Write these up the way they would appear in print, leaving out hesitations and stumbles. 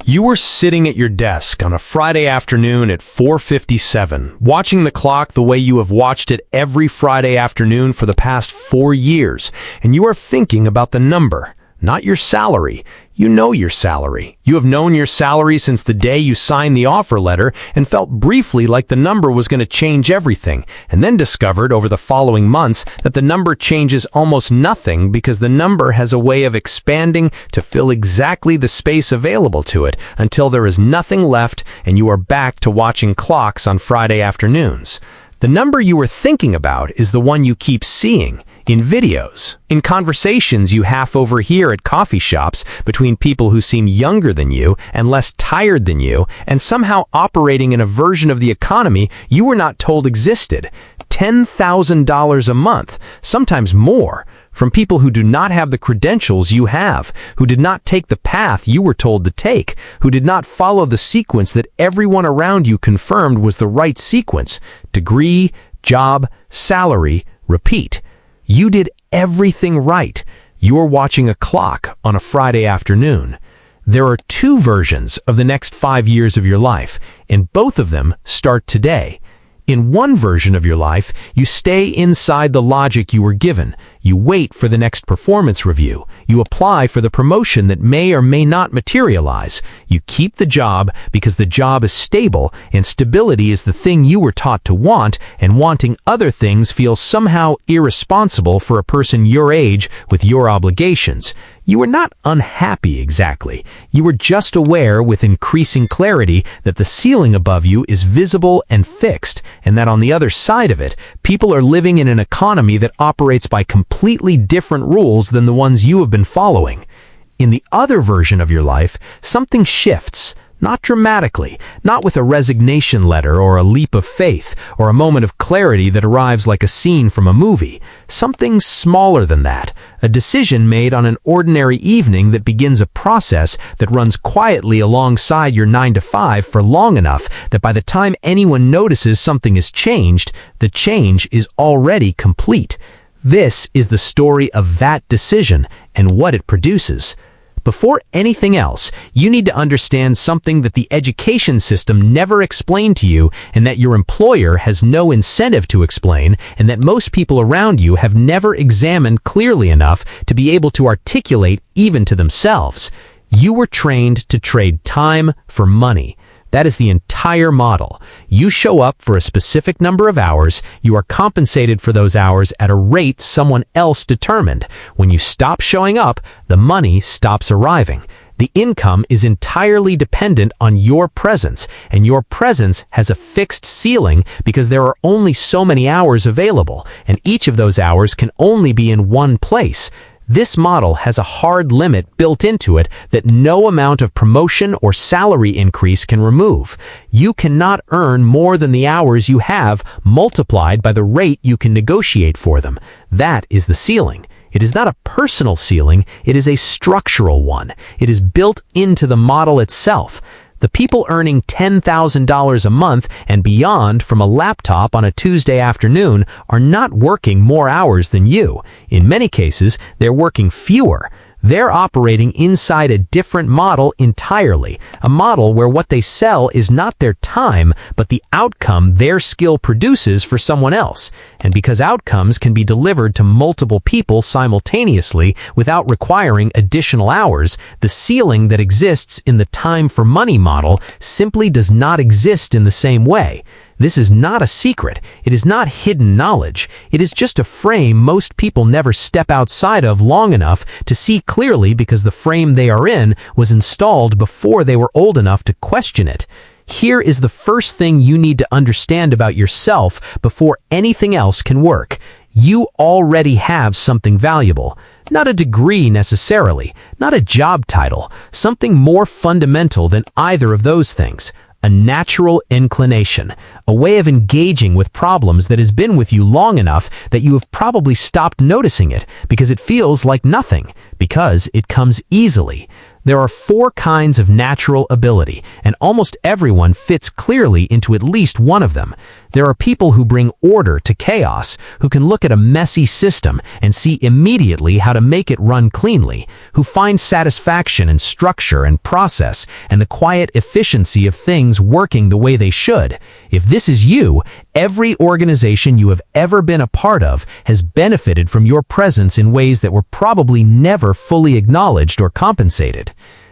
You were sitting at your desk on a Friday afternoon at 4:57, watching the clock the way you have watched it every Friday afternoon for the past 4 years, and you are thinking about the number, not your salary. You know your salary. You have known your salary since the day you signed the offer letter and felt briefly like the number was going to change everything, and then discovered over the following months that the number changes almost nothing because the number has a way of expanding to fill exactly the space available to it until there is nothing left and you are back to watching clocks on Friday afternoons. The number you were thinking about is the one you keep seeing in videos, in conversations you half overhear at coffee shops between people who seem younger than you and less tired than you, and somehow operating in a version of the economy you were not told existed. $10,000 a month, sometimes more, from people who do not have the credentials you have, who did not take the path you were told to take, who did not follow the sequence that everyone around you confirmed was the right sequence: degree, job, salary, repeat. You did everything right. You're watching a clock on a Friday afternoon. There are 2 versions of the next 5 years of your life, and both of them start today. In one version of your life, you stay inside the logic you were given. You wait for the next performance review. You apply for the promotion that may or may not materialize. You keep the job because the job is stable, and stability is the thing you were taught to want, and wanting other things feels somehow irresponsible for a person your age with your obligations. You were not unhappy exactly. You were just aware with increasing clarity that the ceiling above you is visible and fixed, and that on the other side of it, people are living in an economy that operates by completely different rules than the ones you have been following. In the other version of your life, something shifts. Not dramatically, not with a resignation letter or a leap of faith or a moment of clarity that arrives like a scene from a movie. Something smaller than that, a decision made on an ordinary evening that begins a process that runs quietly alongside your 9 to 5 for long enough that by the time anyone notices something has changed, the change is already complete. This is the story of that decision and what it produces. Before anything else, you need to understand something that the education system never explained to you, and that your employer has no incentive to explain, and that most people around you have never examined clearly enough to be able to articulate even to themselves. You were trained to trade time for money. That is the entire model. You show up for a specific number of hours, you are compensated for those hours at a rate someone else determined. When you stop showing up, the money stops arriving. The income is entirely dependent on your presence, and your presence has a fixed ceiling because there are only so many hours available, and each of those hours can only be in one place. This model has a hard limit built into it that no amount of promotion or salary increase can remove. You cannot earn more than the hours you have multiplied by the rate you can negotiate for them. That is the ceiling. It is not a personal ceiling, it is a structural one. It is built into the model itself. The people earning $10,000 a month and beyond from a laptop on a Tuesday afternoon are not working more hours than you. In many cases, they're working fewer. They're operating inside a different model entirely, a model where what they sell is not their time, but the outcome their skill produces for someone else. And because outcomes can be delivered to multiple people simultaneously without requiring additional hours, the ceiling that exists in the time for money model simply does not exist in the same way. This is not a secret. It is not hidden knowledge. It is just a frame most people never step outside of long enough to see clearly because the frame they are in was installed before they were old enough to question it. Here is the first thing you need to understand about yourself before anything else can work. You already have something valuable. Not a degree necessarily, not a job title, something more fundamental than either of those things. A natural inclination, a way of engaging with problems that has been with you long enough that you have probably stopped noticing it because it feels like nothing, because it comes easily. There are four kinds of natural ability, and almost everyone fits clearly into at least one of them. There are people who bring order to chaos, who can look at a messy system and see immediately how to make it run cleanly, who find satisfaction in structure and process and the quiet efficiency of things working the way they should. If this is you, every organization you have ever been a part of has benefited from your presence in ways that were probably never fully acknowledged or compensated.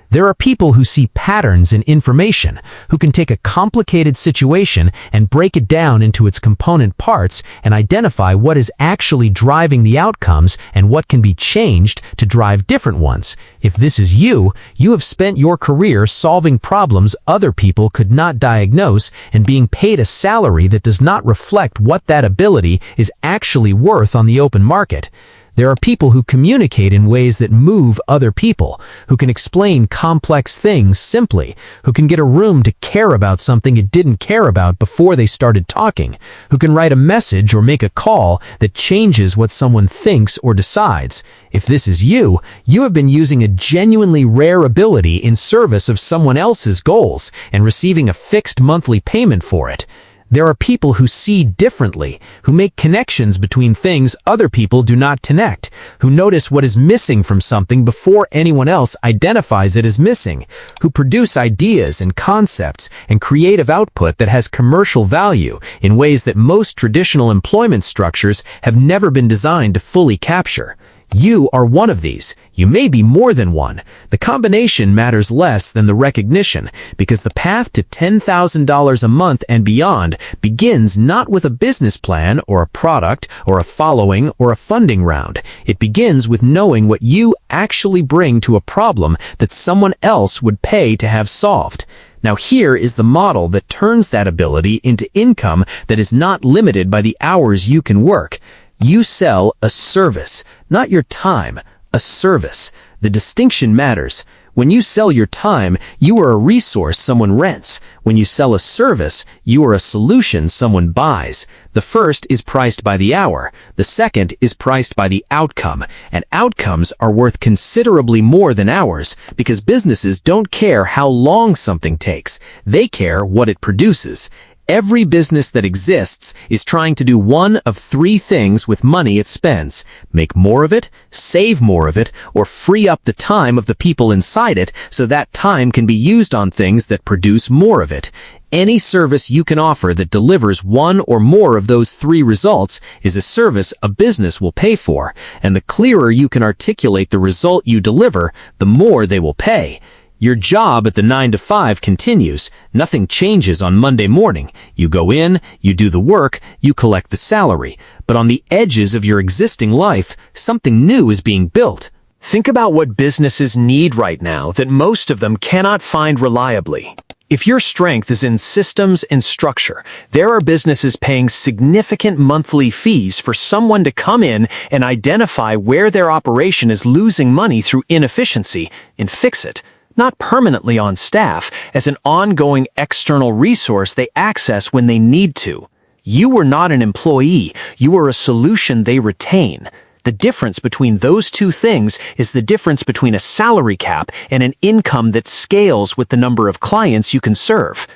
There are people who see patterns in information, who can take a complicated situation and break it down into its component parts and identify what is actually driving the outcomes and what can be changed to drive different ones. If this is you, you have spent your career solving problems other people could not diagnose and being paid a salary that does not reflect what that ability is actually worth on the open market. There are people who communicate in ways that move other people, who can explain complex things simply, who can get a room to care about something it didn't care about before they started talking, who can write a message or make a call that changes what someone thinks or decides. If this is you, you have been using a genuinely rare ability in service of someone else's goals and receiving a fixed monthly payment for it. There are people who see differently, who make connections between things other people do not connect, who notice what is missing from something before anyone else identifies it as missing, who produce ideas and concepts and creative output that has commercial value in ways that most traditional employment structures have never been designed to fully capture. You are one of these. You may be more than one. The combination matters less than the recognition, because the path to $10,000 a month and beyond begins not with a business plan or a product or a following or a funding round. It begins with knowing what you actually bring to a problem that someone else would pay to have solved. Now here is the model that turns that ability into income that is not limited by the hours you can work. You sell a service, not your time, a service. The distinction matters. When you sell your time, you are a resource someone rents. When you sell a service, you are a solution someone buys. The first is priced by the hour. The second is priced by the outcome. And outcomes are worth considerably more than hours, because businesses don't care how long something takes. They care what it produces. Every business that exists is trying to do one of three things with money it spends: make more of it, save more of it, or free up the time of the people inside it so that time can be used on things that produce more of it. Any service you can offer that delivers one or more of those three results is a service a business will pay for, and the clearer you can articulate the result you deliver, the more they will pay. Your job at the 9 to 5 continues. Nothing changes on Monday morning. You go in, you do the work, you collect the salary. But on the edges of your existing life, something new is being built. Think about what businesses need right now that most of them cannot find reliably. If your strength is in systems and structure, there are businesses paying significant monthly fees for someone to come in and identify where their operation is losing money through inefficiency and fix it. Not permanently on staff, as an ongoing external resource they access when they need to. You are not an employee, you are a solution they retain. The difference between those two things is the difference between a salary cap and an income that scales with the number of clients you can serve.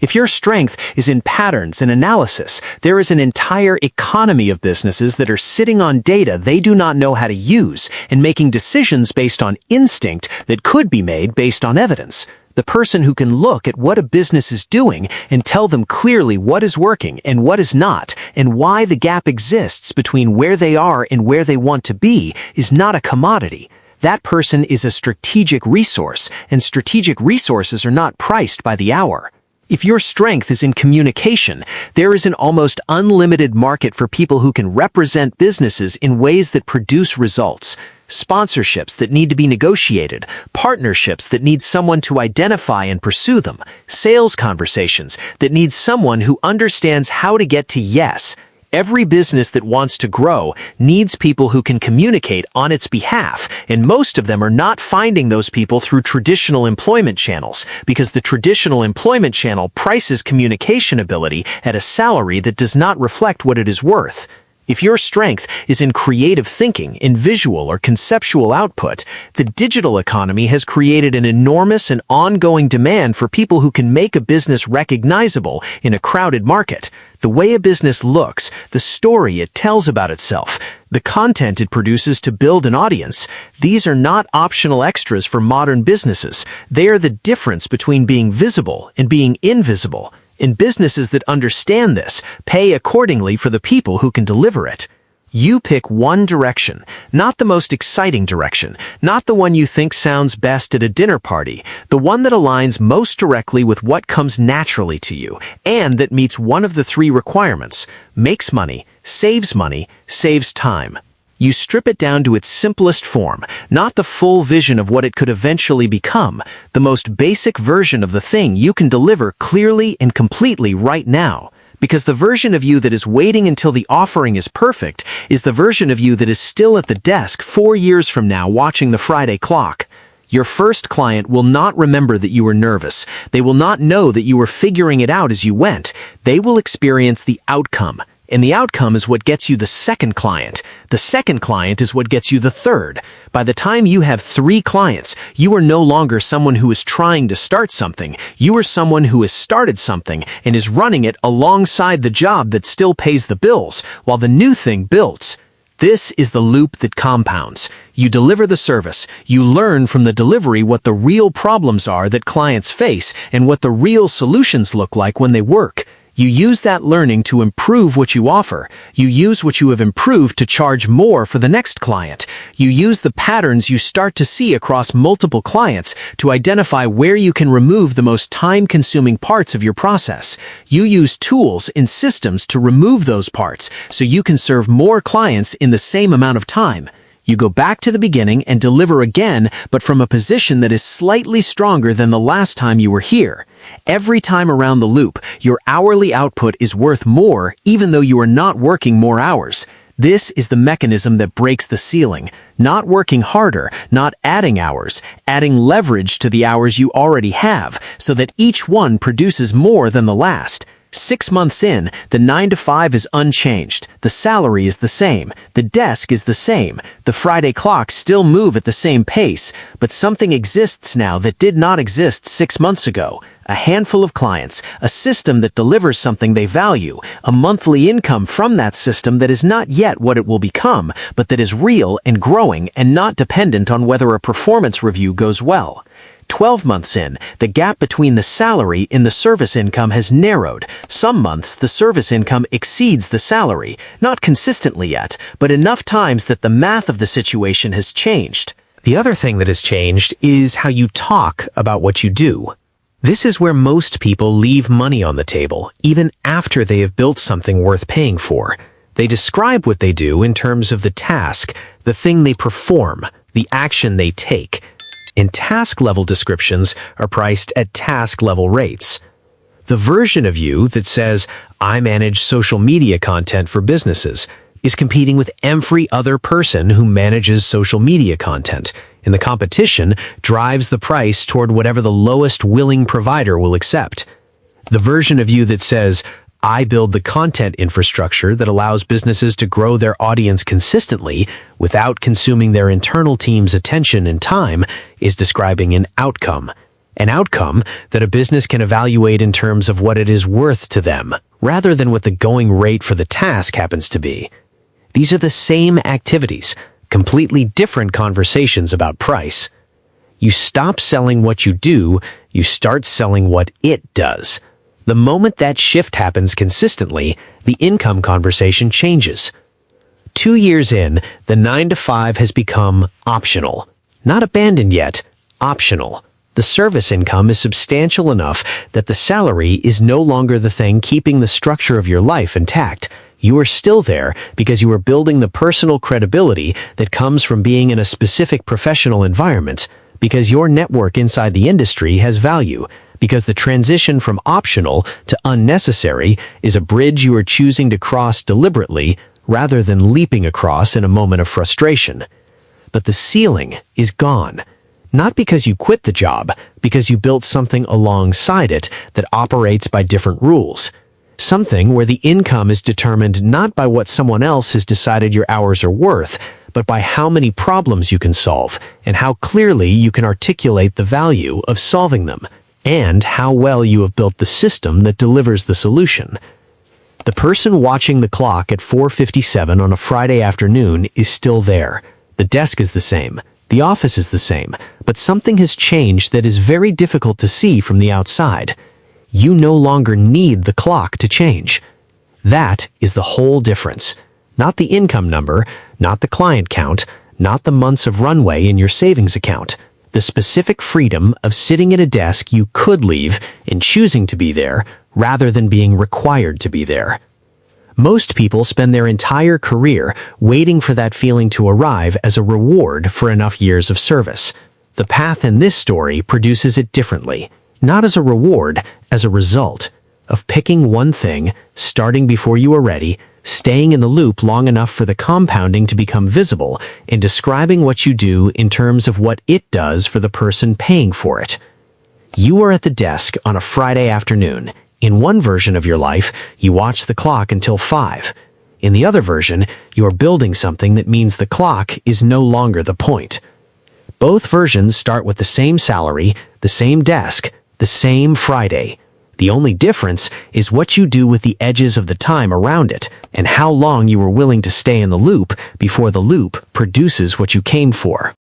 If your strength is in patterns and analysis, there is an entire economy of businesses that are sitting on data they do not know how to use and making decisions based on instinct that could be made based on evidence. The person who can look at what a business is doing and tell them clearly what is working and what is not, and why the gap exists between where they are and where they want to be, is not a commodity. That person is a strategic resource, and strategic resources are not priced by the hour. If your strength is in communication, there is an almost unlimited market for people who can represent businesses in ways that produce results. Sponsorships that need to be negotiated, partnerships that need someone to identify and pursue them, sales conversations that need someone who understands how to get to yes. Every business that wants to grow needs people who can communicate on its behalf, and most of them are not finding those people through traditional employment channels, because the traditional employment channel prices communication ability at a salary that does not reflect what it is worth. If your strength is in creative thinking, in visual or conceptual output, the digital economy has created an enormous and ongoing demand for people who can make a business recognizable in a crowded market. The way a business looks, the story it tells about itself, the content it produces to build an audience, these are not optional extras for modern businesses. They are the difference between being visible and being invisible. And businesses that understand this pay accordingly for the people who can deliver it. You pick one direction, not the most exciting direction, not the one you think sounds best at a dinner party, the one that aligns most directly with what comes naturally to you, and that meets one of the three requirements: makes money, saves time. You strip it down to its simplest form, not the full vision of what it could eventually become, the most basic version of the thing you can deliver clearly and completely right now. Because the version of you that is waiting until the offering is perfect is the version of you that is still at the desk 4 years from now watching the Friday clock. Your first client will not remember that you were nervous. They will not know that you were figuring it out as you went. They will experience the outcome. And the outcome is what gets you the second client. The second client is what gets you the third. By the time you have 3 clients, you are no longer someone who is trying to start something. You are someone who has started something and is running it alongside the job that still pays the bills, while the new thing builds. This is the loop that compounds. You deliver the service. You learn from the delivery what the real problems are that clients face and what the real solutions look like when they work. You use that learning to improve what you offer. You use what you have improved to charge more for the next client. You use the patterns you start to see across multiple clients to identify where you can remove the most time-consuming parts of your process. You use tools and systems to remove those parts so you can serve more clients in the same amount of time. You go back to the beginning and deliver again, but from a position that is slightly stronger than the last time you were here. Every time around the loop, your hourly output is worth more even though you are not working more hours. This is the mechanism that breaks the ceiling. Not working harder, not adding hours, adding leverage to the hours you already have so that each one produces more than the last. 6 months in, the 9 to 5 is unchanged. The salary is the same. The desk is the same. The Friday clocks still move at the same pace, but something exists now that did not exist 6 months ago. A handful of clients, a system that delivers something they value, a monthly income from that system that is not yet what it will become, but that is real and growing and not dependent on whether a performance review goes well. 12 months in, the gap between the salary and the service income has narrowed. Some months, the service income exceeds the salary, not consistently yet, but enough times that the math of the situation has changed. The other thing that has changed is how you talk about what you do. This is where most people leave money on the table, even after they have built something worth paying for. They describe what they do in terms of the task, the thing they perform, the action they take. And task-level descriptions are priced at task-level rates. The version of you that says, "I manage social media content for businesses," is competing with every other person who manages social media content, and the competition drives the price toward whatever the lowest willing provider will accept. The version of you that says, "I build the content infrastructure that allows businesses to grow their audience consistently without consuming their internal team's attention and time," is describing an outcome that a business can evaluate in terms of what it is worth to them, rather than what the going rate for the task happens to be. These are the same activities, completely different conversations about price. You stop selling what you do, you start selling what it does. The moment that shift happens consistently, the income conversation changes. 2 years in, the 9 to 5 has become optional. Not abandoned yet, optional. The service income is substantial enough that the salary is no longer the thing keeping the structure of your life intact. You are still there because you are building the personal credibility that comes from being in a specific professional environment, because your network inside the industry has value, because the transition from optional to unnecessary is a bridge you are choosing to cross deliberately rather than leaping across in a moment of frustration. But the ceiling is gone. Not because you quit the job, because you built something alongside it that operates by different rules. Something where the income is determined not by what someone else has decided your hours are worth, but by how many problems you can solve and how clearly you can articulate the value of solving them, and how well you have built the system that delivers the solution. The person watching the clock at 4:57 on a Friday afternoon is still there. The desk is the same. The office is the same, but something has changed that is very difficult to see from the outside. You no longer need the clock to change. That is the whole difference. Not the income number, not the client count, not the months of runway in your savings account. The specific freedom of sitting at a desk you could leave and choosing to be there rather than being required to be there. Most people spend their entire career waiting for that feeling to arrive as a reward for enough years of service. The path in this story produces it differently, not as a reward, as a result of picking one thing, starting before you are ready, staying in the loop long enough for the compounding to become visible, and describing what you do in terms of what it does for the person paying for it. You are at the desk on a Friday afternoon. In one version of your life, you watch the clock until 5. In the other version, you are building something that means the clock is no longer the point. Both versions start with the same salary, the same desk, the same Friday. The only difference is what you do with the edges of the time around it and how long you are willing to stay in the loop before the loop produces what you came for.